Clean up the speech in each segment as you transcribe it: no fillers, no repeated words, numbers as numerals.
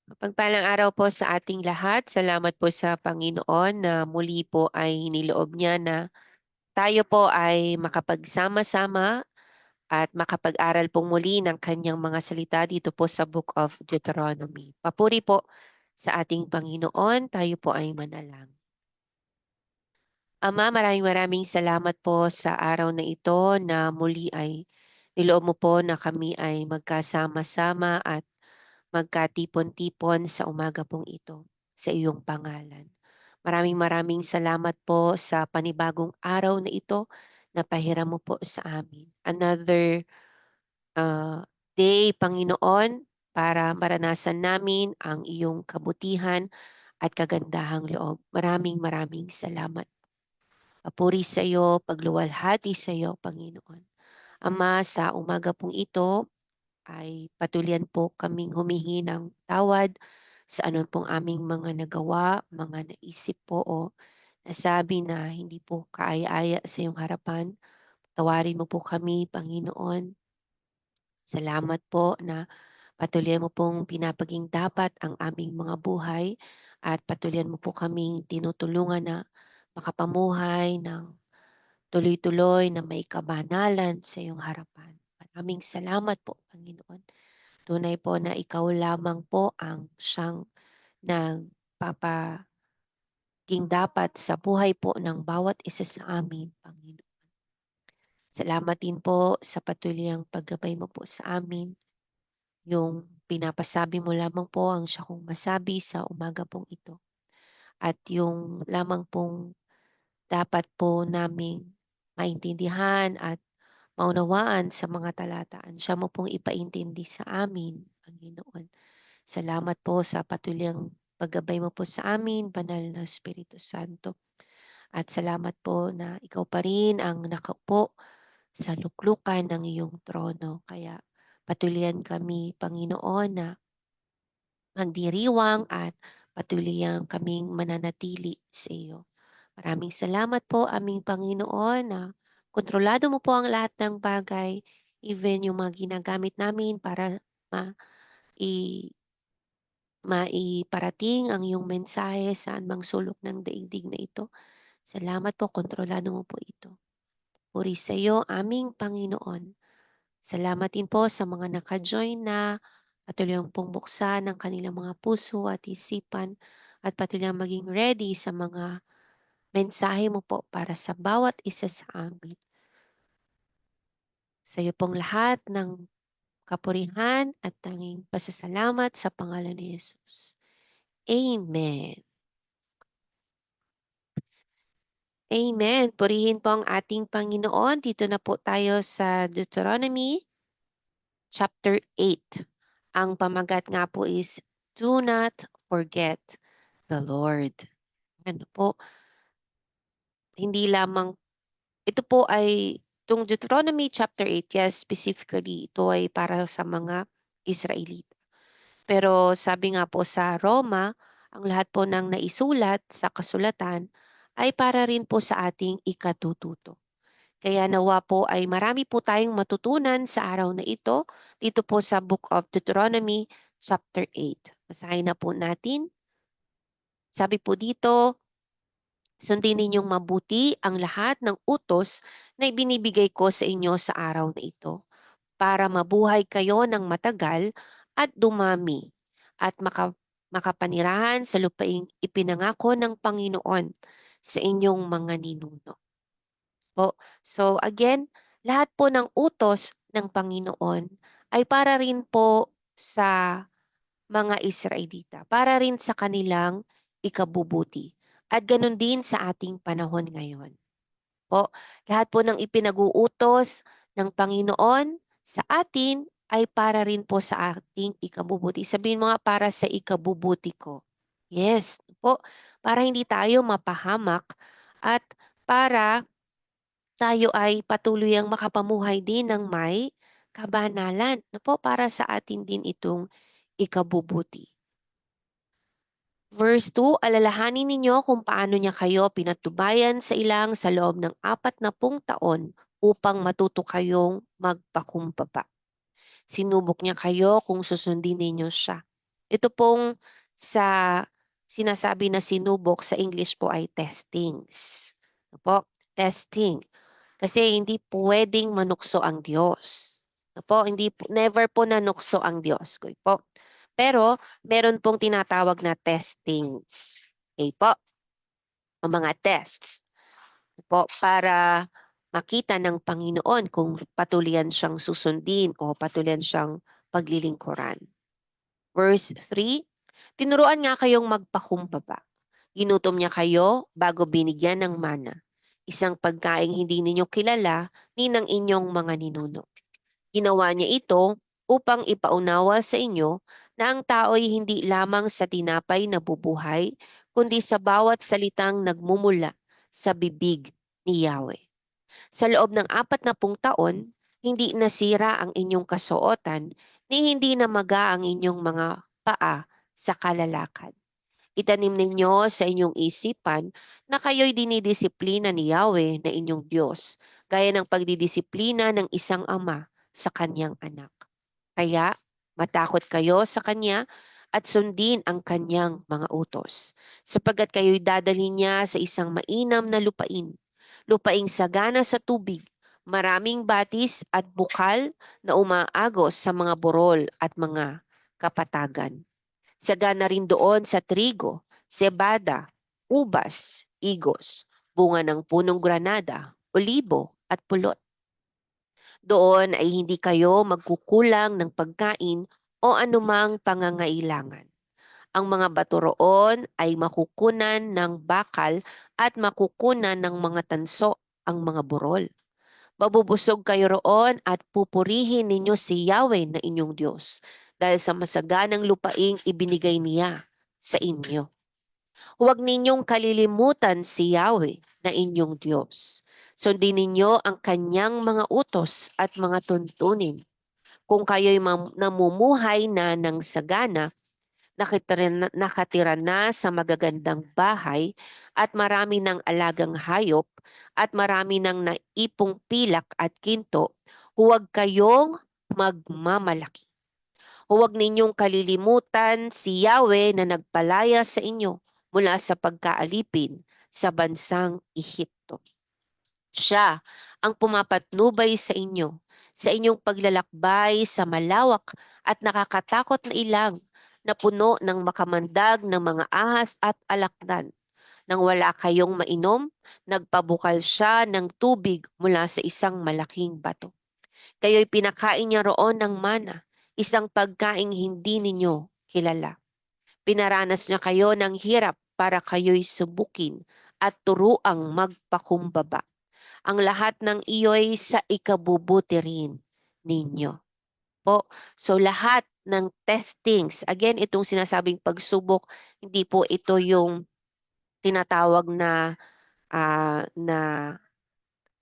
Pagpalang araw po sa ating lahat. Salamat po sa Panginoon na muli po ay niloob niya na tayo po ay makapagsama-sama at makapag-aral po muli ng kanyang mga salita dito po sa Book of Deuteronomy. Papuri po sa ating Panginoon. Tayo po ay manalangin. Ama, maraming maraming salamat po sa araw na ito na muli ay niloob mo po na kami ay magkasama-sama at magkatipon-tipon sa umaga pong ito sa iyong pangalan. Maraming maraming salamat po sa panibagong araw na ito na pahiram mo po sa amin. Another day, Panginoon, para maranasan namin ang iyong kabutihan at kagandahang loob. Maraming maraming salamat. Papuri sa iyo, pagluwalhati sa iyo, Panginoon. Ama, sa umaga pong ito, ay patuloy po kaming humingi ng tawad sa anong pong aming mga nagawa, mga naisip po o nasabi na hindi po kaaya-aya sa iyong harapan. Tawarin mo po kami, Panginoon. Salamat po na patuloy mo pong pinapaging dapat ang aming mga buhay at patuloy mo po kaming tinutulungan na makapamuhay ng tuloy-tuloy na may kabanalan sa iyong harapan. Maraming salamat po, Panginoon. Tunay po na ikaw lamang po ang siyang nagpapaging dapat sa buhay po ng bawat isa sa amin, Panginoon. Salamat din po sa patuloy paggabay mo po sa amin. Yung pinapasabi mo lamang po ang siya kong masabi sa umaga pong ito. At yung lamang pong dapat po naming maintindihan at maunawaan sa mga talataan. Siya mo pong ipaintindi sa amin, Panginoon. Salamat po sa patuloy paggabay mo po sa amin, Banal na Espiritu Santo. At salamat po na ikaw pa rin ang nakaupo sa luklukan ng iyong trono. Kaya patuloyan kami, Panginoon, na magdiriwang at patuloy kaming mananatili sa iyo. Maraming salamat po, aming Panginoon, na kontrolado mo po ang lahat ng bagay, even yung mga ginagamit namin para ma i maiparating ang iyong mensahe saan mang sulok ng daigdig na ito. Salamat po, kontrolado mo po ito. Puri sa iyo, aming Panginoon. Salamat din po sa mga naka-join na patuloy pong buksan ng kanilang mga puso at isipan at patuloy maging ready sa mga mensahe mo po para sa bawat isa sa amin. Sa iyo pong lahat ng kapurihan at tanging pasasalamat sa pangalan ni Jesus. Amen. Amen. Purihin po ang ating Panginoon. Dito na po tayo sa Deuteronomy chapter 8. Ang pamagat nga po is, do not forget the Lord. Ano po, hindi lamang, ito po ay, itong Deuteronomy chapter 8, yes, specifically, ito ay para sa mga Israelita. Pero sabi nga po sa Roma, ang lahat po ng naisulat sa kasulatan ay para rin po sa ating ikatututo. Kaya nawa po ay marami po tayong matutunan sa araw na ito dito po sa Book of Deuteronomy chapter 8. Basahin na po natin. Sabi po dito, sundin ninyong mabuti ang lahat ng utos na ibinibigay ko sa inyo sa araw na ito para mabuhay kayo ng matagal at dumami at makapanirahan sa lupaing ipinangako ng Panginoon sa inyong mga ninuno. Po. So again, lahat po ng utos ng Panginoon ay para rin po sa mga Israelita, para rin sa kanilang ikabubuti. At ganun din sa ating panahon ngayon. Po, lahat po ng ipinag-uutos ng Panginoon sa atin ay para rin po sa ating ikabubuti. Sabihin mo nga, para sa ikabubuti ko. Yes, po, para hindi tayo mapahamak at para tayo ay patuloy ang makapamuhay din ng may kabanalan. No po, para sa atin din itong ikabubuti. Verse 2, alalahanin ninyo kung paano niya kayo pinatubayan sa ilang sa loob ng 40 taon upang matuto kayong magpakumbaba. Sinubok niya kayo kung susundin ninyo siya. Ito pong sa sinasabi na sinubok sa English po ay testings. Ano po? Testing. Kasi hindi puwedeng manukso ang Diyos. Ano po? Hindi po, never po nanukso ang Diyos. Okay po. Pero meron pong tinatawag na testings. Okay po? O mga tests po para makita ng Panginoon kung patuloy siyang susundin o patuloy siyang paglilingkuran. Verse 3, tinuruan nga kayong magpakumbaba. Ginutom niya kayo bago binigyan ng mana, isang pagkaing hindi ninyo kilala ni ng inyong mga ninuno. Ginawa niya ito upang ipaunawa sa inyo na ang tao'y hindi lamang sa tinapay nabubuhay, kundi sa bawat salitang nagmumula sa bibig ni Yahweh. Sa loob ng 40 taon, hindi nasira ang inyong kasuotan, ni hindi namaga ang inyong mga paa sa kalalakad. Itanim ninyo sa inyong isipan na kayo'y dinidisiplina ni Yahweh na inyong Diyos, gaya ng pagdidisiplina ng isang ama sa kanyang anak. Kaya matakot kayo sa kanya at sundin ang kanyang mga utos, sapagkat kayo'y dadalhin niya sa isang mainam na lupain, lupaing sagana sa tubig, maraming batis at bukal na umaagos sa mga burol at mga kapatagan. Sagana rin doon sa trigo, cebada, ubas, igos, bunga ng punong granada, olibo at pulot. Doon ay hindi kayo magkukulang ng pagkain o anumang pangangailangan. Ang mga bato roon ay makukunan ng bakal at makukunan ng mga tanso ang mga burol. Mabubusog kayo roon at pupurihin ninyo si Yahweh na inyong Diyos dahil sa masaganang lupaing ibinigay niya sa inyo. Huwag ninyong kalilimutan si Yahweh na inyong Diyos. Sundin ninyo ang kanyang mga utos at mga tuntunin. Kung kayo'y namumuhay na ng sagana, nakatira na sa magagandang bahay at marami ng alagang hayop at marami ng naipong pilak at kinto, huwag kayong magmamalaki. Huwag ninyong kalilimutan si Yahweh na nagpalaya sa inyo mula sa pagkaalipin sa bansang Ehipto. Siya ang pumapatnubay sa inyo sa inyong paglalakbay sa malawak at nakakatakot na ilang na puno ng makamandag ng mga ahas at alakdan. Nang wala kayong mainom, nagpabukal siya ng tubig mula sa isang malaking bato. Kayo'y pinakain niya roon ng mana, isang pagkaing hindi ninyo kilala. Pinaranas niya kayo ng hirap para kayo'y subukin at turuang magpakumbaba. Ang lahat ng iyo'y sa ikabubuti rin ninyo. Po. So lahat ng testings, again itong sinasabing pagsubok, hindi po ito yung tinatawag na na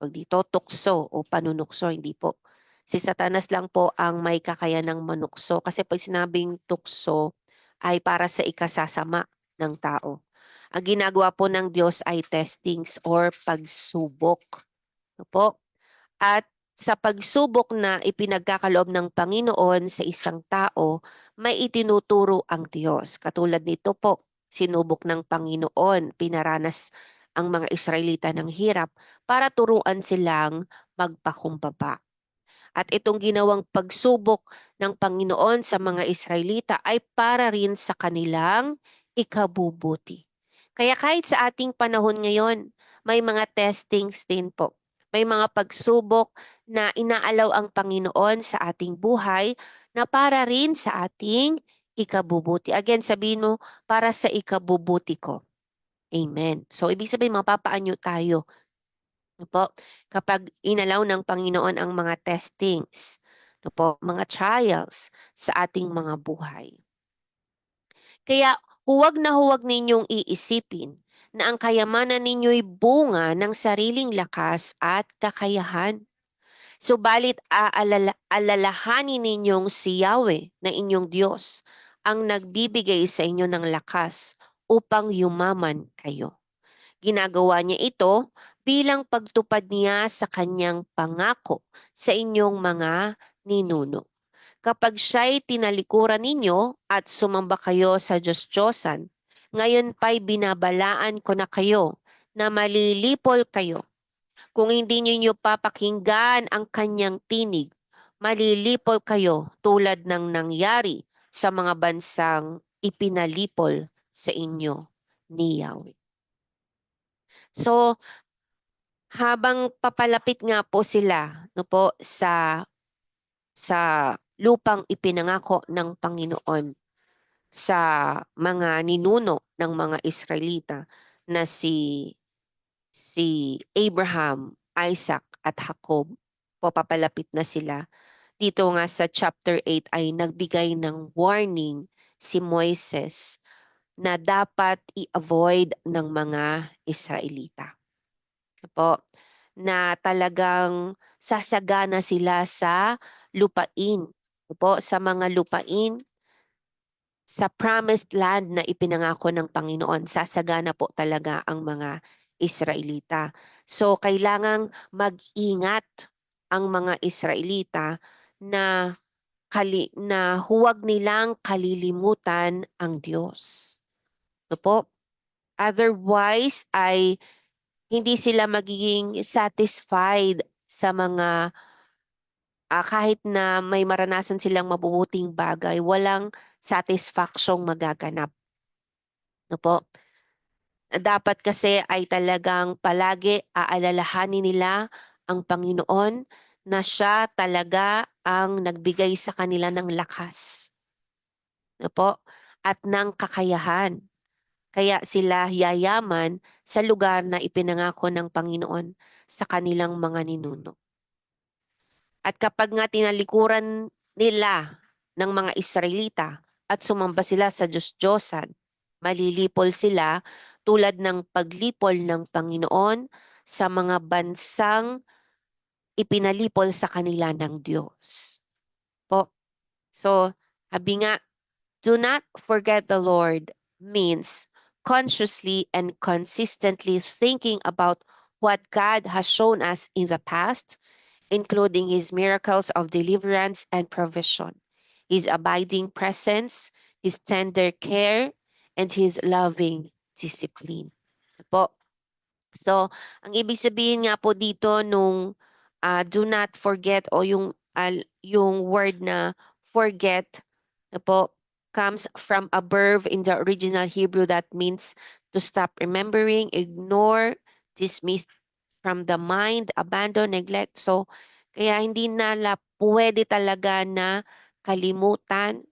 dito tukso o panunukso, hindi po. Si Satanas lang po ang may kakayanang manukso kasi pag sinabing tukso ay para sa ikasasama ng tao. Ang ginagawa po ng Diyos ay testings or pagsubok. No po? At sa pagsubok na ipinagkakaloob ng Panginoon sa isang tao, may itinuturo ang Diyos. Katulad nito po, sinubok ng Panginoon, pinaranas ang mga Israelita ng hirap para turuan silang magpakumbaba. At itong ginawang pagsubok ng Panginoon sa mga Israelita ay para rin sa kanilang ikabubuti. Kaya kahit sa ating panahon ngayon, may mga testings din po. May mga pagsubok na inaalaw ang Panginoon sa ating buhay na para rin sa ating ikabubuti. Again, sabihin mo, para sa ikabubuti ko. Amen. So, ibig sabihin, mapapaanyo tayo. Ano po? Kapag inalaw ng Panginoon ang mga testings, ano po, mga trials sa ating mga buhay. Kaya huwag ninyong iisipin na ang kayamanan ninyo'y bunga ng sariling lakas at kakayahan. Subalit alalahanin ninyong si Yahweh na inyong Diyos ang nagbibigay sa inyo ng lakas upang yumaman kayo. Ginagawa niya ito bilang pagtupad niya sa kanyang pangako sa inyong mga ninuno. kapag siya'y tinalikuran ninyo at sumamba kayo sa Diyos-Diyosan, ngayon pa'y binabalaan ko na kayo na malilipol kayo. Kung hindi ninyo papakinggan ang kanyang tinig, malilipol kayo tulad ng nangyari sa mga bansang ipinalipol sa inyo ni Yahweh. So, habang papalapit nga po sila no po sa lupang ipinangako ng Panginoon sa mga ninuno ng mga Israelita na si Abraham, Isaac at Jacob, papalapit na sila. Dito nga sa chapter 8 ay nagbigay ng warning si Moises na dapat i-avoid ng mga Israelita. Po, na talagang sasagana sila sa lupain. Po, sa mga lupain sa promised land na ipinangako ng Panginoon, sasagana po talaga ang mga Israelita. So, kailangang mag-ingat ang mga Israelita na huwag nilang kalilimutan ang Diyos. No po? Otherwise ay hindi sila magiging satisfied sa mga kahit na may maranasan silang mabubuting bagay, walang satisfaction'ng magaganap. No po? Dapat kasi ay talagang palagi aalalahanin nila ang Panginoon na siya talaga ang nagbigay sa kanila ng lakas. No po? At ng kakayahan. Kaya sila yayaman sa lugar na ipinangako ng Panginoon sa kanilang mga ninuno. At kapag nga tinalikuran nila ng mga Israelita at sumamba sila sa Diyos-Diyosan, malilipol sila tulad ng paglipol ng Panginoon sa mga bansang ipinalipol sa kanila ng Diyos. Po. So, sabi nga, do not forget the Lord means consciously and consistently thinking about what God has shown us in the past, including His miracles of deliverance and provision, His abiding presence, His tender care, and His loving discipline. Po. So, ang ibig sabihin nga po dito nung do not forget o yung word na forget na po comes from a verb in the original Hebrew that means to stop remembering, ignore, dismiss from the mind, abandon, neglect. So, kaya hindi pwede talaga na kalimutan.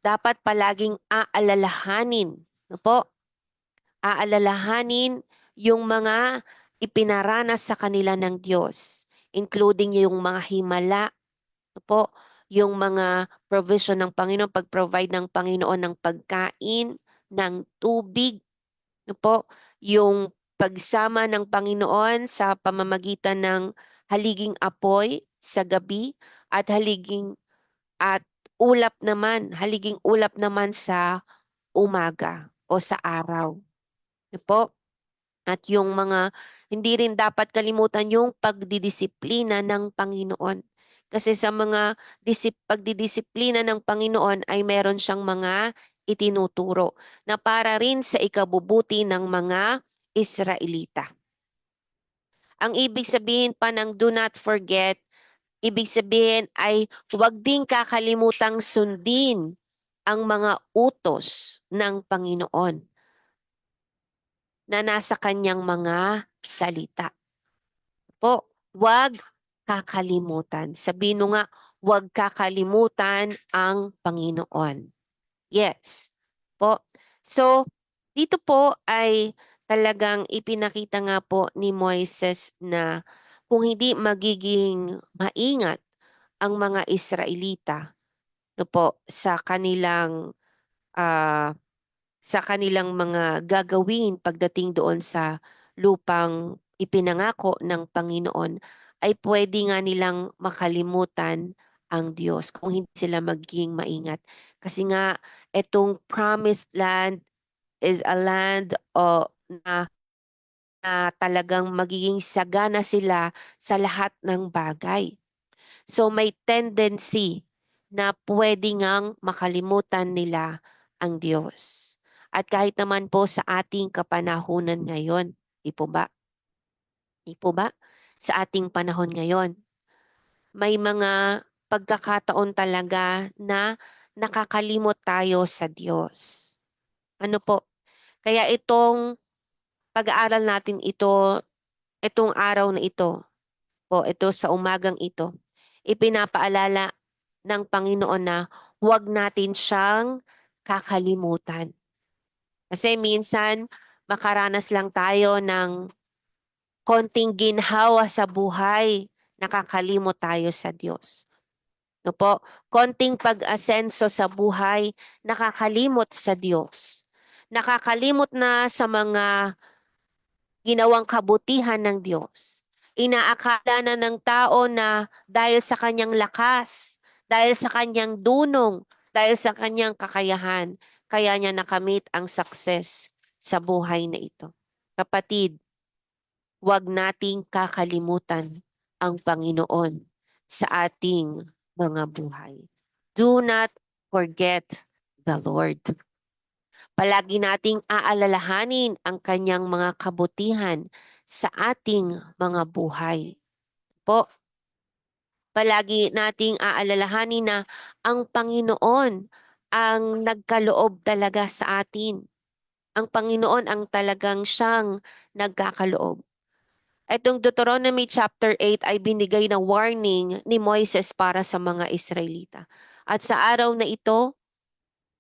Dapat palaging aalalahanin. No po? Aalalahanin yung mga ipinaranas sa kanila ng Diyos, including yung mga himala, no po, yung mga provision ng Panginoon, pag-provide ng Panginoon ng pagkain, ng tubig, no po, yung pagsama ng Panginoon sa pamamagitan ng haliging apoy sa gabi at haliging ulap naman sa umaga o sa araw. No po? At yung mga hindi rin dapat kalimutan yung pagdidisiplina ng Panginoon. Kasi sa mga pagdidisiplina ng Panginoon ay meron siyang mga itinuturo na para rin sa ikabubuti ng mga Israelita. Ang ibig sabihin pa ng do not forget, ibig sabihin ay huwag din kakalimutang sundin ang mga utos ng Panginoon na nasa kanyang mga salita. Po, huwag kakalimutan. Sabihin mo nga, huwag kakalimutan ang Panginoon. Yes. Po. So, dito po ay talagang ipinakita nga po ni Moises na kung hindi magiging maingat ang mga Israelita no po sa kanilang mga gagawin pagdating doon sa lupang ipinangako ng Panginoon ay pwede nga nilang makalimutan ang Diyos kung hindi sila magiging maingat. Kasi nga itong promised land is a land na talagang magiging sagana sila sa lahat ng bagay. So may tendency na pwede ngang makalimutan nila ang Diyos. At kahit naman po sa ating kapanahunan ngayon, di po ba? Di po ba? Sa ating panahon ngayon, may mga pagkakataon talaga na nakakalimot tayo sa Diyos. Ano po? Kaya itong pag-aaral natin ito, itong araw na ito, po, ito sa umagang ito, ipinapaalala ng Panginoon na huwag natin siyang kakalimutan. Kasi minsan, makaranas lang tayo ng konting ginhawa sa buhay, nakakalimot tayo sa Diyos. No po, konting pag-asenso sa buhay, nakakalimot sa Diyos. Nakakalimot na sa mga ginawang kabutihan ng Diyos. Inaakala na ng tao na dahil sa kanyang lakas, dahil sa kanyang dunong, dahil sa kanyang kakayahan, kaya niya nakamit ang success sa buhay na ito. Kapatid, huwag nating kakalimutan ang Panginoon sa ating mga buhay. Do not forget the Lord. Palagi nating aalalahanin ang kanyang mga kabutihan sa ating mga buhay. Po, palagi nating aalalahanin na ang Panginoon ang nagkaloob talaga sa atin. Ang Panginoon ang talagang siyang nagkakaloob. Itong Deuteronomy chapter 8 ay binigay na warning ni Moises para sa mga Israelita. At sa araw na ito,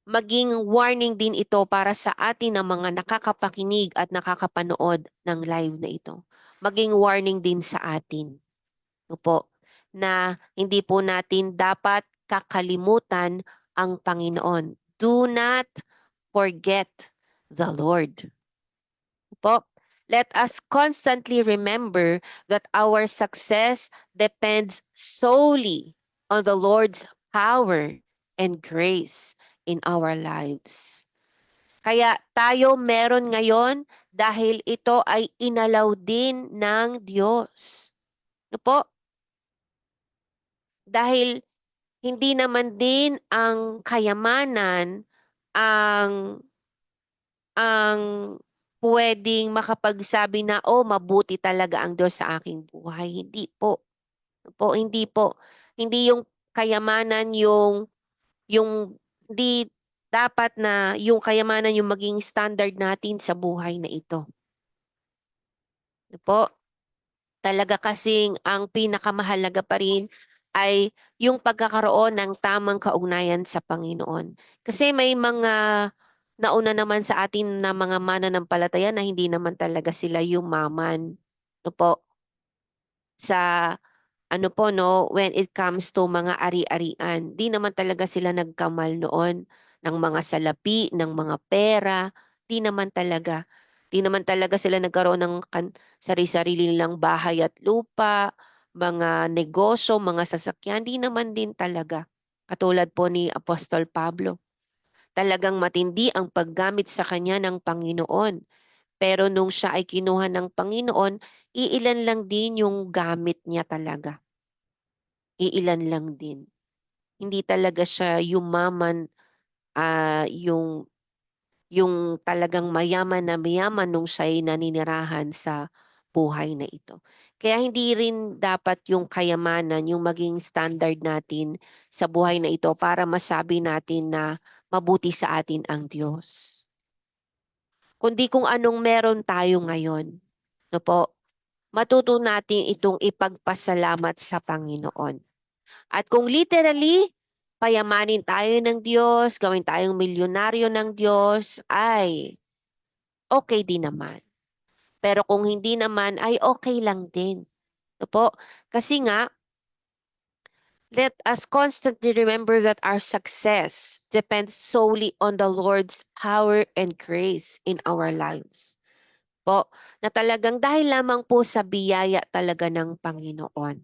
maging warning din ito para sa atin ng mga nakakapakinig at nakakapanood ng live na ito. Maging warning din sa atin. Po, na hindi po natin dapat kakalimutan ang Panginoon. Do not forget the Lord. Po, let us constantly remember that our success depends solely on the Lord's power and grace in our lives. Kaya tayo meron ngayon dahil ito ay inalaw din ng Diyos. Ano po? Dahil hindi naman din ang kayamanan ang ang puwedeng makapagsabi na, "Oh, mabuti talaga ang Diyos sa aking buhay." Hindi po. Po, hindi po. Hindi yung kayamanan yung hindi dapat na yung kayamanan yung maging standard natin sa buhay na ito. Po, talaga kasing ang pinakamahalaga pa rin ay yung pagkakaroon ng tamang kaugnayan sa Panginoon. Kasi may mga nauna naman sa atin na mga mananampalataya na hindi naman talaga sila yumaman. No po, sa ano po no, when it comes to mga ari-arian, di naman talaga sila nagkamal noon ng mga salapi, ng mga pera, di naman talaga. Di naman talaga sila nagkaroon ng sarili-sarili nilang bahay at lupa, mga negosyo, mga sasakyan, di naman din talaga. Katulad po ni Apostol Pablo. Talagang matindi ang paggamit sa kanya ng Panginoon. Pero nung siya ay kinuha ng Panginoon, iilan lang din yung gamit niya talaga. Iilan lang din. Hindi talaga siya yumaman, yung talagang mayaman na mayaman nung siya'y naninirahan sa buhay na ito. Kaya hindi rin dapat yung kayamanan, yung maging standard natin sa buhay na ito para masabi natin na mabuti sa atin ang Diyos. Kundi kung anong meron tayo ngayon. No po, matuto natin itong ipagpasalamat sa Panginoon. At kung literally, payamanin tayo ng Diyos, gawin tayong milyonaryo ng Diyos, ay okay din naman. Pero kung hindi naman, ay okay lang din. No po? Kasi nga, let us constantly remember that our success depends solely on the Lord's power and grace in our lives. Po, na talagang dahil lamang po sa biyaya talaga ng Panginoon.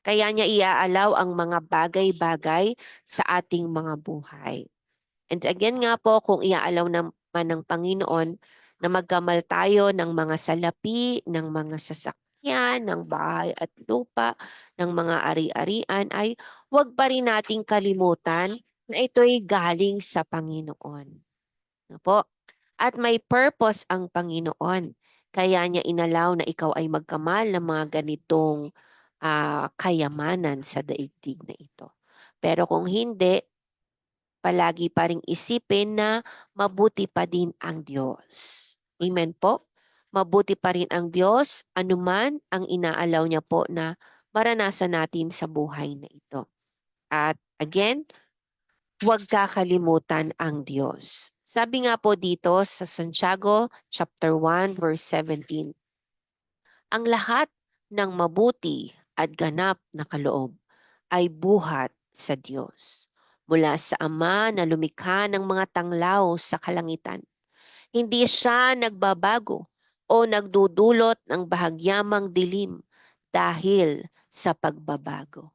Kaya niya iaalaw ang mga bagay-bagay sa ating mga buhay. And again nga po, kung iaalaw naman ng Panginoon na magkamal tayo ng mga salapi, ng mga yan, ng bahay at lupa, ng mga ari-arian, ay huwag pa rin nating kalimutan na ito'y galing sa Panginoon. Ano po? At may purpose ang Panginoon. Kaya niya inalaw na ikaw ay magkamal ng mga ganitong kayamanan sa daigdig na ito. Pero kung hindi, palagi pa ring isipin na mabuti pa din ang Diyos. Amen po? Mabuti pa rin ang Diyos, anuman ang inaalaw niya po na maranasan natin sa buhay na ito. At again, huwag kakalimutan ang Diyos. Sabi nga po dito sa Santiago chapter 1 verse 17, ang lahat ng mabuti at ganap na kaloob ay buhat sa Diyos mula sa Ama na lumikha ng mga tanglaw sa kalangitan. Hindi siya nagbabago o nagdudulot ng bahagyamang dilim dahil sa pagbabago.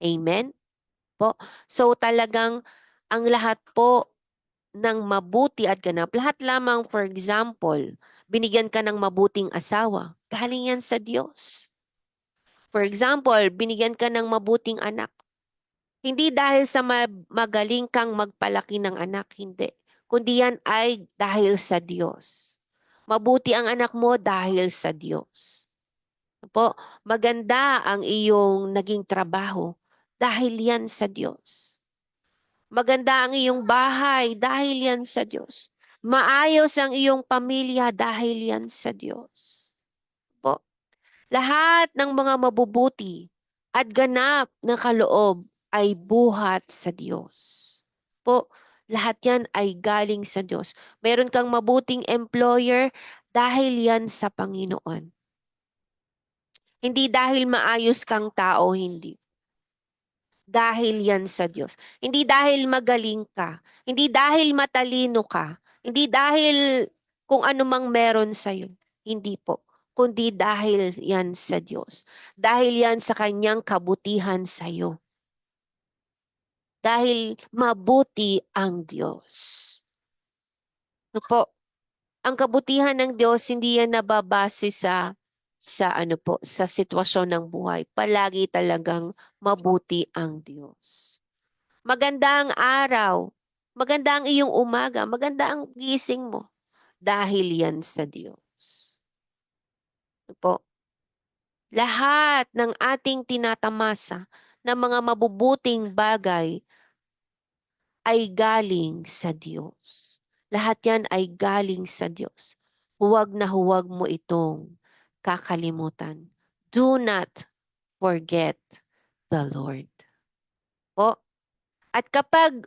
Amen? Po. So talagang ang lahat po ng mabuti at ganap, lahat lamang for example, binigyan ka ng mabuting asawa, galing yan sa Diyos. For example, binigyan ka ng mabuting anak. Hindi dahil sa magaling kang magpalaki ng anak, hindi. Kundi yan ay dahil sa Diyos. Mabuti ang anak mo dahil sa Diyos. Po, maganda ang iyong naging trabaho dahil yan sa Diyos. Maganda ang iyong bahay dahil yan sa Diyos. Maayos ang iyong pamilya dahil yan sa Diyos. Po, lahat ng mga mabubuti at ganap na kaloob ay buhat sa Diyos. Po, lahat yan ay galing sa Diyos. Meron kang mabuting employer dahil yan sa Panginoon. Hindi dahil maayos kang tao, hindi. Dahil yan sa Diyos. Hindi dahil magaling ka. Hindi dahil matalino ka. Hindi dahil kung ano mang meron sa'yo. Hindi po. Kundi dahil yan sa Diyos. Dahil yan sa kanyang kabutihan sa'yo. Dahil mabuti ang Diyos. No po. Ang kabutihan ng Diyos, hindi yan nababase sa ano po, sa sitwasyon ng buhay. Palagi talagang mabuti ang Diyos. Magandang araw. Maganda ang iyong umaga. Maganda ang gising mo. Dahil yan sa Diyos. Po. Lahat ng ating tinatamasa ng mga mabubuting bagay ay galing sa Diyos. Lahat yan ay galing sa Diyos. Huwag na huwag mo itong kakalimutan. Do not forget the Lord. Po. At kapag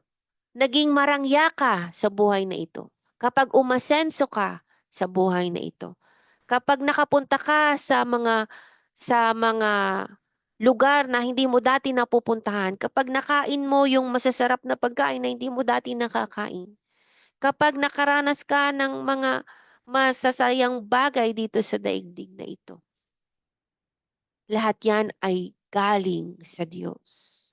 naging marangya ka sa buhay na ito, kapag umasenso ka sa buhay na ito, kapag nakapunta ka sa mga lugar na hindi mo dati napupuntahan, kapag nakain mo yung masasarap na pagkain na hindi mo dati nakakain, kapag nakaranas ka ng mga masasayang bagay dito sa daigdig na ito, lahat yan ay galing sa Diyos.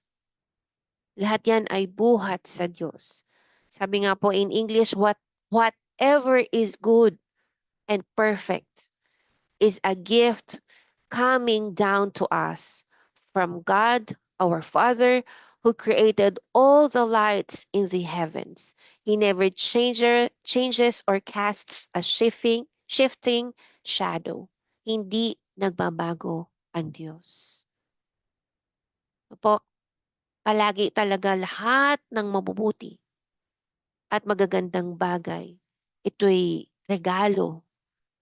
Lahat yan ay buhat sa Diyos. Sabi nga po in English, whatever is good and perfect is a gift coming down to us from God, our Father, who created all the lights in the heavens. He never changes or casts a shifting shadow. Hindi nagbabago ang Diyos. Po, palagi talaga lahat ng mabubuti at magagandang bagay, ito'y regalo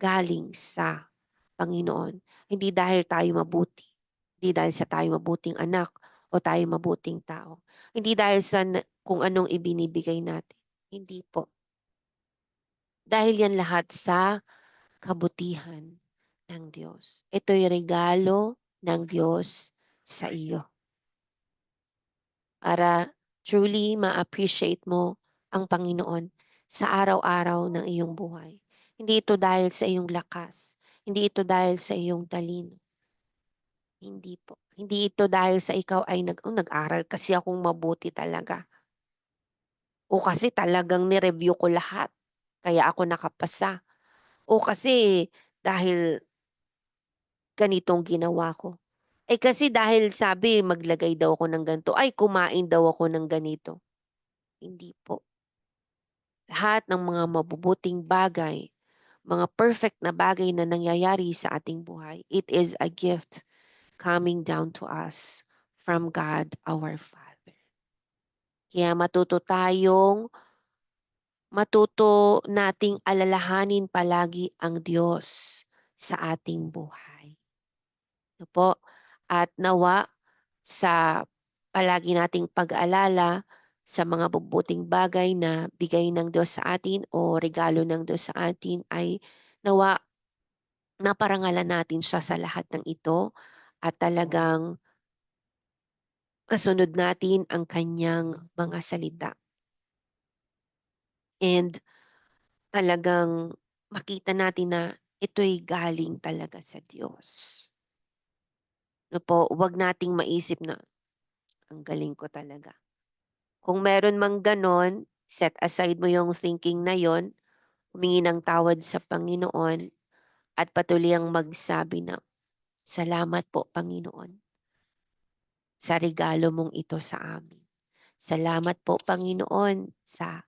galing sa Panginoon. Hindi dahil tayo mabuti. Hindi dahil sa tayo mabuting anak o tayo mabuting tao. Hindi dahil sa kung anong ibinibigay natin. Hindi po. Dahil yan lahat sa kabutihan ng Diyos. Ito'y regalo ng Diyos sa iyo. Para truly ma-appreciate mo ang Panginoon sa araw-araw ng iyong buhay. Hindi ito dahil sa iyong lakas. Hindi ito dahil sa iyong talino. Hindi po. Hindi ito dahil sa ikaw ay nag-aral kasi akong mabuti talaga. O kasi talagang ni-review ko lahat. Kaya ako nakapasa. O kasi dahil ganitong ginawa ko? Eh kasi dahil sabi maglagay daw ako ng ganito, ay kumain daw ako ng ganito. Hindi po. Lahat ng mga mabubuting bagay, mga perfect na bagay na nangyayari sa ating buhay, it is a gift coming down to us from God our Father. Kaya matuto nating alalahanin palagi ang Diyos sa ating buhay. Ano po? At nawa sa palagi nating pag-aalala sa mga mabubuting bagay na bigay ng Diyos sa atin o regalo ng Diyos sa atin ay nawa naparangalan natin siya sa lahat ng ito at talagang kasunod natin ang kanyang mga salita. And talagang makita natin na ito'y galing talaga sa Diyos. No po, huwag nating maisip na ang galing ko talaga. Kung meron mang ganon, set aside mo yung thinking na yon, humingi ng tawad sa Panginoon at patuloy ang magsabi na, salamat po Panginoon sa regalo mong ito sa amin. Salamat po Panginoon sa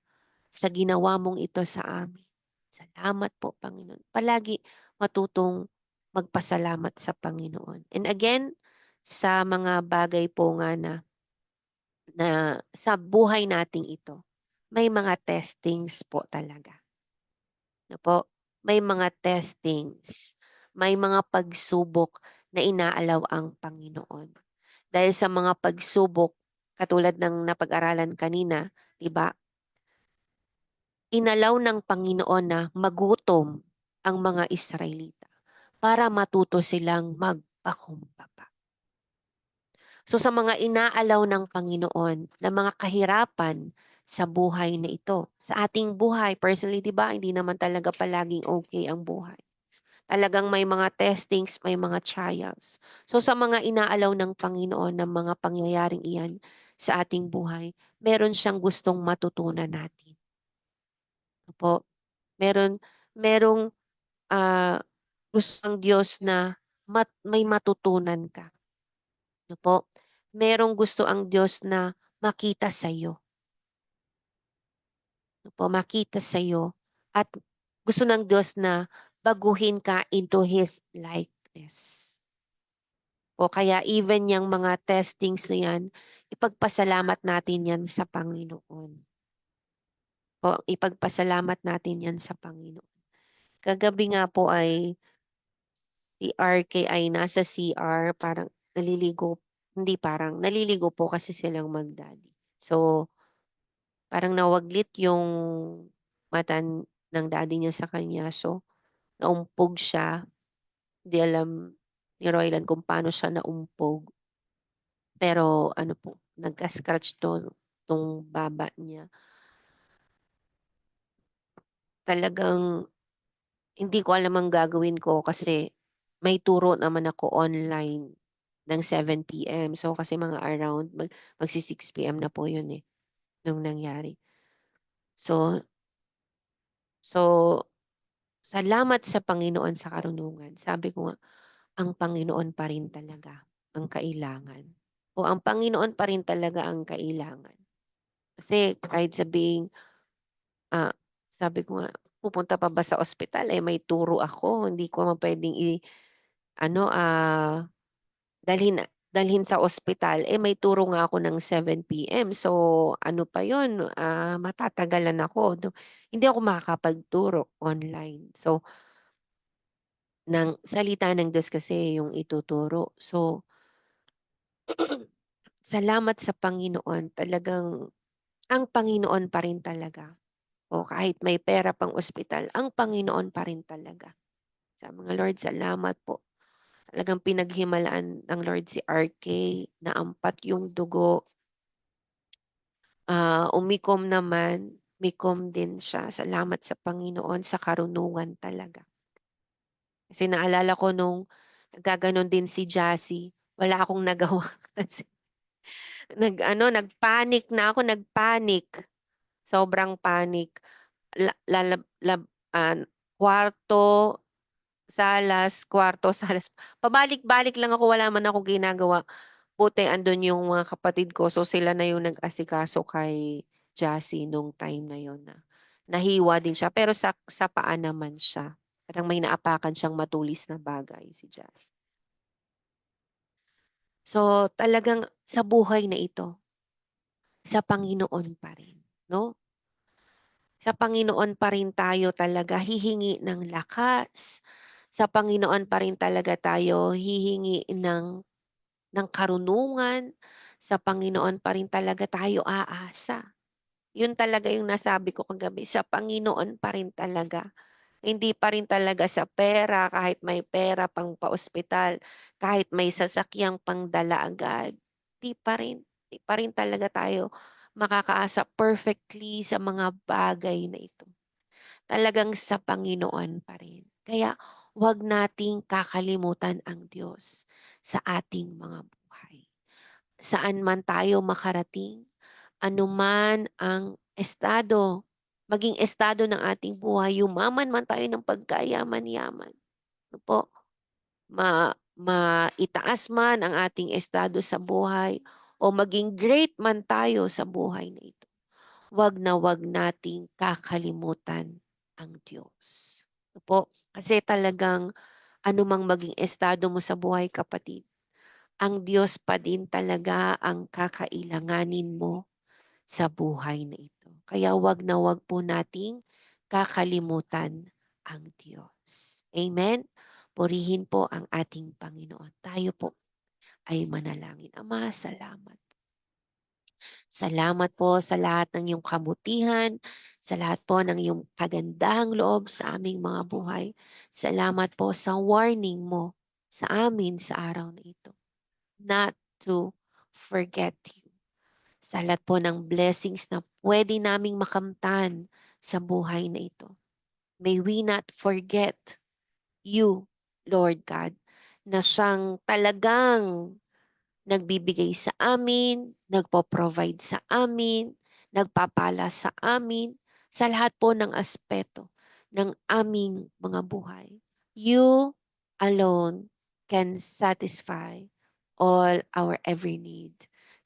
ginawa mong ito sa amin. Salamat po Panginoon. Palagi matutong magpasalamat sa Panginoon. And again, sa mga bagay po nga na sa buhay nating ito, may mga testings po talaga. No po? May mga testings, may mga pagsubok na inaalaw ang Panginoon. Dahil sa mga pagsubok, katulad ng napag-aralan kanina, 'di ba? Inalaw ng Panginoon na magutom ang mga Israelita para matuto silang magpakumbaba. So sa mga inaalaw ng Panginoon na mga kahirapan sa buhay na ito, sa ating buhay, personally, di ba, hindi naman talaga palaging okay ang buhay. Talagang may mga testings, may mga trials. So sa mga inaalaw ng Panginoon ng mga pangyayaring iyan sa ating buhay, meron siyang gustong matutunan natin. Opo, merong gusto ng Diyos na may matutunan ka. Ano po? Merong gusto ang Diyos na makita sa iyo. Ano po? Makita sa iyo at gusto ng Diyos na baguhin ka into His likeness. O kaya even yung mga testings na yan, ipagpasalamat natin yan sa Panginoon. O ipagpasalamat natin yan sa Panginoon. Kagabi nga po ay si RK ay nasa CR, parang naliligo po kasi silang mag-daddy. So, parang nawaglit yung mata ng daddy niya sa kanya. So, naumpog siya. Hindi alam ni Roylan kung paano siya naumpog. Pero ano po, nagka-scratch tong baba niya. Talagang hindi ko alam ang gagawin ko kasi may turo naman ako online ng 7 PM. So kasi mga around magsi 6 PM na po yun eh nung nangyari. So salamat sa Panginoon sa karunungan. Sabi ko nga, ang Panginoon pa rin talaga ang kailangan. O ang Panginoon pa rin talaga ang kailangan. Kasi kahit sabing, sabi ko nga, pupunta pa ba sa ospital? Eh may turo ako. Hindi ko naman pwedeng ano, dalhin sa ospital. Eh may turo nga ako ng 7 PM. So ano pa yon, matatagalan ako. No? Hindi ako makakapagturo online. So ng salita ng Diyos kasi yung ituturo. So salamat sa Panginoon. Talagang ang Panginoon pa rin talaga. O kahit may pera pang ospital, ang Panginoon pa rin talaga. Sa mga Lord, salamat po. Talagang pinaghimalaan ng Lord si RK na ampat yung dugo. Umikom naman, mikom din siya. Salamat sa Panginoon sa karunungan talaga. Kasi naalala ko nung nagkaganon din si Jassy, wala akong nagawa kasi nagpanic na ako, nagpanic. Sobrang panic. La, lalab, lab, ah, kwarto, salas, kwarto, salas. Pabalik-balik lang ako, wala man akong ginagawa. Buti andun yung mga kapatid ko, so sila na yung nag-asikaso kay Jassy nung time na yun na nahiwa din siya, pero sa paa naman siya. Parang may naapakan siyang matulis na bagay si Jassy. So talagang sa buhay na ito, sa Panginoon pa rin, 'no? Sa Panginoon pa rin tayo talaga hihingi ng lakas. Sa Panginoon pa rin talaga tayo hihingi ng karunungan. Sa Panginoon pa rin talaga tayo aasa. Yun talaga yung nasabi ko kagabi, sa Panginoon pa rin talaga. Hindi pa rin talaga sa pera, kahit may pera pang paospital, kahit may sasakyang pangdala agad. Di pa rin talaga tayo makakaasa perfectly sa mga bagay na ito. Talagang sa Panginoon pa rin. Kaya huwag nating kakalimutan ang Diyos sa ating mga buhay. Saan man tayo makarating, anuman ang estado, maging estado ng ating buhay, yumaman man tayo ng pagkayaman-yaman. Ano po? Maitaas man ang ating estado sa buhay o maging great man tayo sa buhay na ito. Wag na wag nating kakalimutan ang Diyos. Ano po? Kasi talagang anumang maging estado mo sa buhay, kapatid, ang Diyos pa din talaga ang kakailanganin mo sa buhay na ito. Kaya wag na wag po nating kakalimutan ang Diyos. Amen? Purihin po ang ating Panginoon. Tayo po ay manalangin. Ama, salamat. Salamat po sa lahat ng iyong kabutihan, sa lahat po ng iyong kagandahang loob sa aming mga buhay. Salamat po sa warning mo sa amin sa araw na ito. Not to forget you. Sa lahat po ng blessings na pwede naming makamtan sa buhay na ito. May we not forget you, Lord God, na siyang talagang nagbibigay sa amin, nagpo-provide sa amin, nagpapala sa amin, sa lahat po ng aspeto ng aming mga buhay. You alone can satisfy all our every need.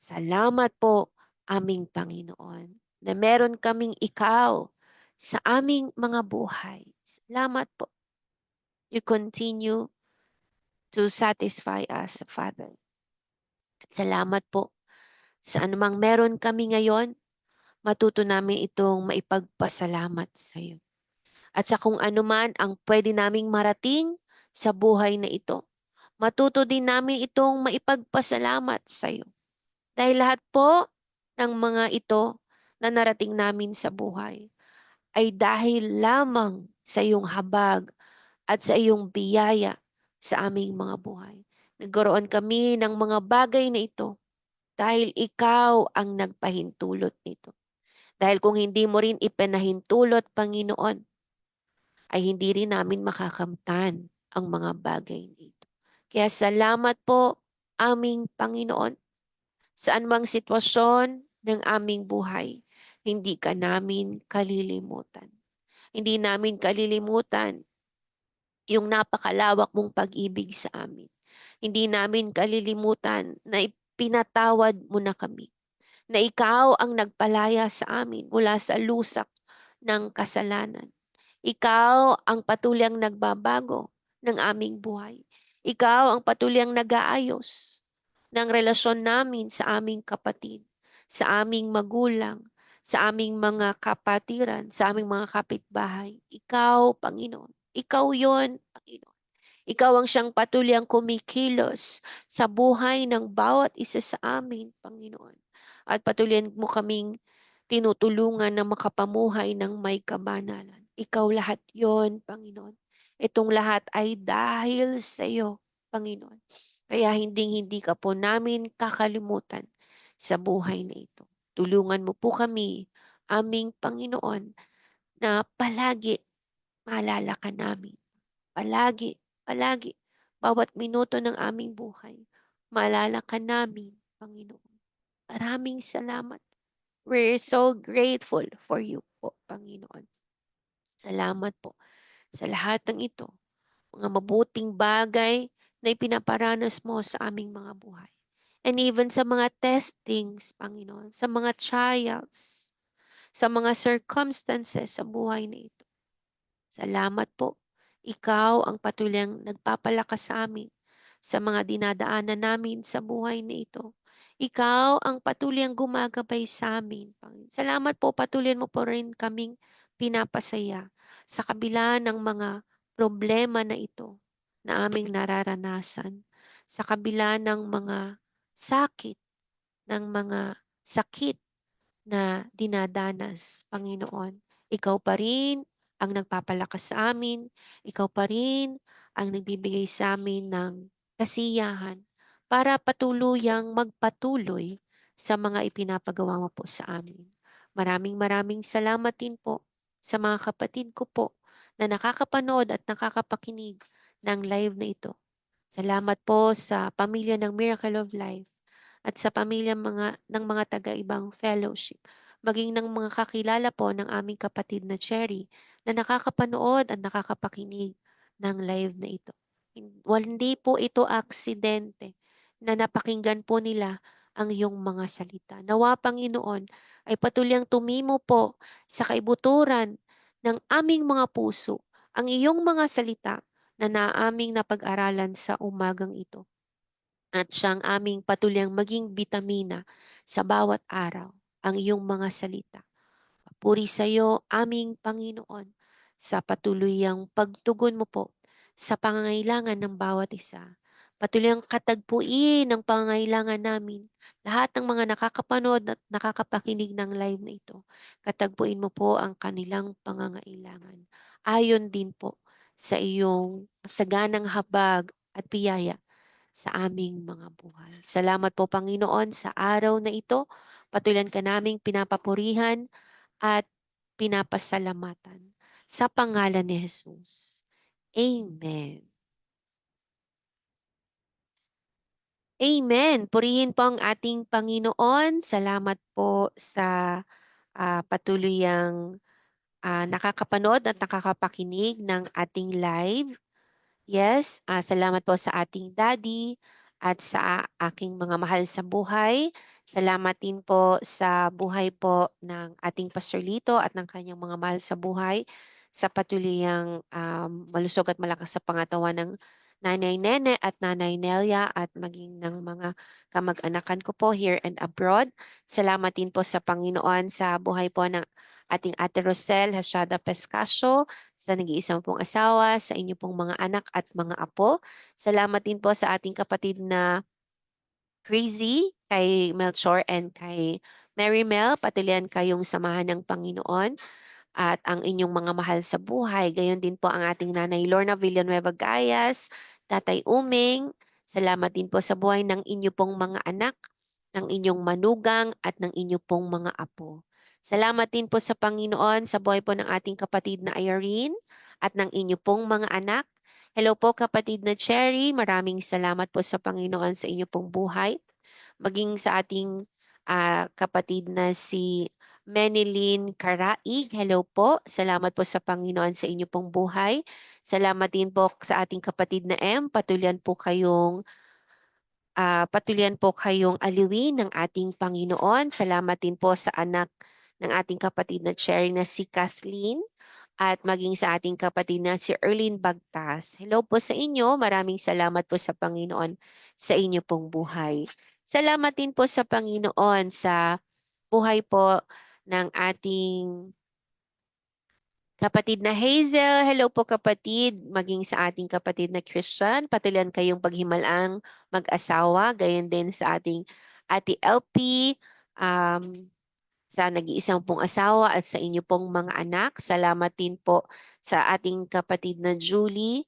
Salamat po, aming Panginoon, na meron kaming ikaw sa aming mga buhay. Salamat po. You continue to satisfy us, Father. At salamat po sa anumang meron kami ngayon, matuto namin itong maipagpasalamat sa iyo. At sa kung anuman ang pwede naming marating sa buhay na ito, matuto din namin itong maipagpasalamat sa iyo. Dahil lahat po ng mga ito na narating namin sa buhay ay dahil lamang sa iyong habag at sa iyong biyaya sa aming mga buhay. Nagkaroon kami ng mga bagay na ito dahil ikaw ang nagpahintulot nito. Dahil kung hindi mo rin ipinahintulot, Panginoon, ay hindi rin namin makakamtan ang mga bagay nito. Kaya salamat po, aming Panginoon, saan mang sitwasyon ng aming buhay, hindi ka namin kalilimutan. Hindi namin kalilimutan yung napakalawak mong pag-ibig sa amin. Hindi namin kalilimutan na pinatawad mo na kami, na ikaw ang nagpalaya sa amin mula sa lusak ng kasalanan. Ikaw ang patuloy nagbabago ng aming buhay. Ikaw ang patuloy nag-aayos ng relasyon namin sa aming kapatid, sa aming magulang, sa aming mga kapatiran, sa aming mga kapitbahay. Ikaw, Panginoon. Ikaw yon, Panginoon. Ikaw ang siyang patuloy kumikilos sa buhay ng bawat isa sa amin, Panginoon. At patuloy mo kaming tinutulungan na makapamuhay ng may kabanalan. Ikaw lahat yon, Panginoon. Itong lahat ay dahil sa iyo, Panginoon. Kaya hindi ka po namin kakalimutan sa buhay na ito. Tulungan mo po kami, aming Panginoon, na palagi maalala ka namin. Palagi, palagi, bawat minuto ng aming buhay, maalala ka namin, Panginoon. Maraming salamat. We're so grateful for you po, Panginoon. Salamat po sa lahat ng ito. mga mabuting bagay na ipinaparanas mo sa aming mga buhay. And even sa mga testings, Panginoon, sa mga trials, sa mga circumstances sa buhay na ito. Salamat po. Ikaw ang patuloy nagpapalakas sa amin sa mga dinadaanan namin sa buhay na ito. Ikaw ang patuloy gumagabay sa amin, Panginoon. Salamat po, patuloy mo po rin kaming pinapasaya sa kabila ng mga problema na ito na aming nararanasan. Sa kabila ng mga sakit, ng mga sakit na dinadanas, Panginoon. Ikaw pa rin ang nagpapalakas sa amin. Ikaw pa rin ang nagbibigay sa amin ng kasiyahan para patuluyang magpatuloy sa mga ipinapagawa mo po sa amin. Maraming maraming salamat din po sa mga kapatid ko po na nakakapanood at nakakapakinig ng live na ito. Salamat po sa pamilya ng Miracle of Life at sa pamilya ng mga taga-ibang fellowship, maging ng mga kakilala po ng aming kapatid na Cherry na nakakapanood at nakakapakinig ng live na ito. Hindi po ito aksidente na napakinggan po nila ang iyong mga salita. Nawa, Panginoon, ay patuloy tumimo po sa kaibuturan ng aming mga puso ang iyong mga salita na naaming napag-aralan sa umagang ito at siyang aming patuloy maging bitamina sa bawat araw ang iyong mga salita. Papuri sa iyo, aming Panginoon, sa patuluyang pagtugon mo po sa pangangailangan ng bawat isa. Patuloy ang katagpuin ng pangangailangan namin. Lahat ng mga nakakapanood at nakakapakinig ng live na ito, katagpuin mo po ang kanilang pangangailangan. Ayon din po sa iyong saganang habag at biyaya sa aming mga buhay. Salamat po, Panginoon, sa araw na ito. Patuloy ka naming pinapapurihan at pinapasalamatan. Sa pangalan ni Jesus. Amen. Amen. Purihin po ang ating Panginoon. Salamat po sa patuluyang nakakapanood at nakakapakinig ng ating live. Yes, salamat po sa ating daddy at sa aking mga mahal sa buhay. Salamat din po sa buhay po ng ating Pastor Lito at ng kanyang mga mahal sa buhay sa patuliyang malusog at malakas sa pangatawan ng Nanay Nene at Nanay Nelia at maging ng mga kamag-anakan ko po here and abroad. Salamat din po sa Panginoon sa buhay po ng ating Ate Rosel Hasiada Pescasio, sa nag-iisang pong asawa, sa inyo pong mga anak at mga apo. Salamat din po sa ating kapatid na Crazy, kay Melchor and kay Mary Mel. Patuloy kayong samahan ng Panginoon at ang inyong mga mahal sa buhay. Gayon din po ang ating Nanay Lorna Villanueva Gayas, Tatay Uming. Salamat din po sa buhay ng inyo pong mga anak, ng inyong manugang at ng inyo pong mga apo. Salamat din po sa Panginoon sa buhay po ng ating kapatid na Irene at ng inyo pong mga anak. Hello po kapatid na Cherry, maraming salamat po sa Panginoon sa inyo pong buhay. Maging sa ating kapatid na si Menilyn Karaig. Hello po. Salamat po sa Panginoon sa inyo pong buhay. Salamat din po sa ating kapatid na M. Patuloyan po kayong aliwin ng ating Panginoon. Salamat din po sa anak ng ating kapatid na Cherry na si Kathleen at maging sa ating kapatid na si Erlene Bagtas. Hello po sa inyo. Maraming salamat po sa Panginoon sa inyo pong buhay. Salamat din po sa Panginoon sa buhay po ng ating kapatid na Hazel. Hello po kapatid. Maging sa ating kapatid na Christian. Patuloy kayong paghimalaang mag-asawa. Gayon din sa ating Ate LP. Sa nag-iisang pong asawa at sa inyo pong mga anak. Salamat din po sa ating kapatid na Julie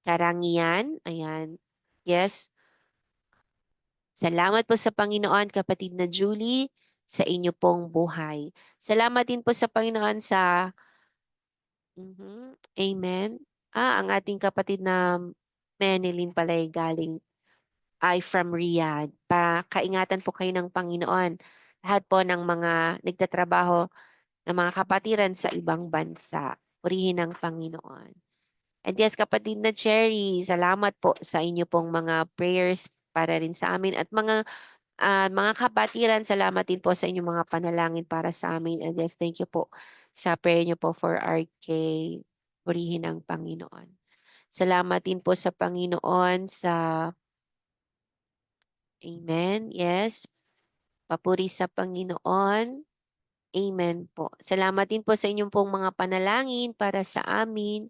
Karangian. Ayan. Yes. Salamat po sa Panginoon, kapatid na Julie, sa inyo pong buhay. Salamat din po sa Panginoon sa Amen. Ang ating kapatid na Menelin pala ay galing ay from Riyadh. Kaingatan po kayo ng Panginoon. Lahat po ng mga nagtatrabaho ng mga kapatiran sa ibang bansa. Purihin ang Panginoon. And yes, kapatid na Cherry, salamat po sa inyo pong mga prayers para rin sa amin at mga kapatiran, salamat din po sa inyong mga panalangin para sa amin. And yes, thank you po sa prayer niyo po for RK. Purihin ang Panginoon. Salamat din po sa Panginoon sa Amen. Yes. Papuri sa Panginoon. Amen po. Salamat din po sa inyong pong mga panalangin para sa amin.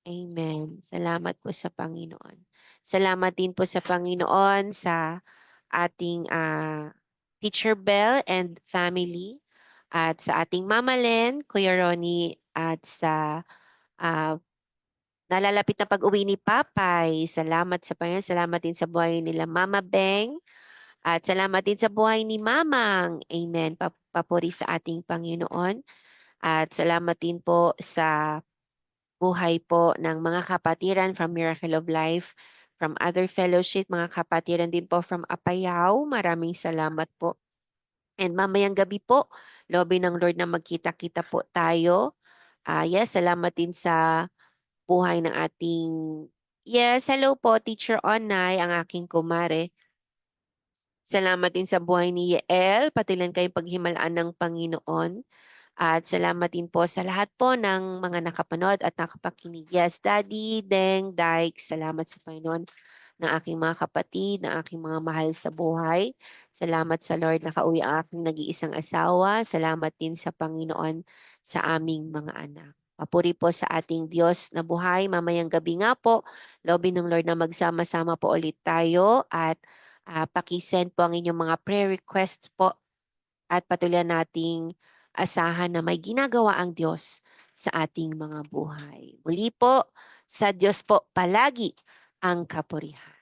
Amen. Salamat po sa Panginoon. Salamat din po sa Panginoon sa ating Teacher Bell and family at sa ating Mama Len, Kuya Ronnie at sa ah, nalalapit na pag-uwi ni Papay. Salamat sa Panginoon. Salamat din sa buhay nila Mama Beng at salamat din sa buhay ni Mamang. Amen. Papuri sa ating Panginoon. At salamat din po sa buhay po ng mga kapatiran from Miracle of Life, from other fellowship, mga kapatiran din po from Apayao. Maraming salamat po. And mamayang gabi po, lobby ng Lord na magkita-kita po tayo. Yes, salamat din sa buhay ng ating... Yes, hello po, Teacher Onay, ang aking kumare. Salamat din sa buhay ni Yael, pati lang kayong paghimalaan ng Panginoon. At salamat din po sa lahat po ng mga nakapanood at nakapakinig. Yes, Daddy, Deng, Dyke, salamat sa Panginoon ng aking mga kapatid, ng aking mga mahal sa buhay. Salamat sa Lord na kauwi ang aking nag-iisang asawa. Salamat din sa Panginoon sa aming mga anak. Papuri po sa ating Diyos na buhay. Mamayang gabi nga po, lobby ng Lord na magsama-sama po ulit tayo at pakisend po ang inyong mga prayer requests po at patuloy nating asahan na may ginagawa ang Diyos sa ating mga buhay. Muli po, sa Diyos po palagi ang kapurihan.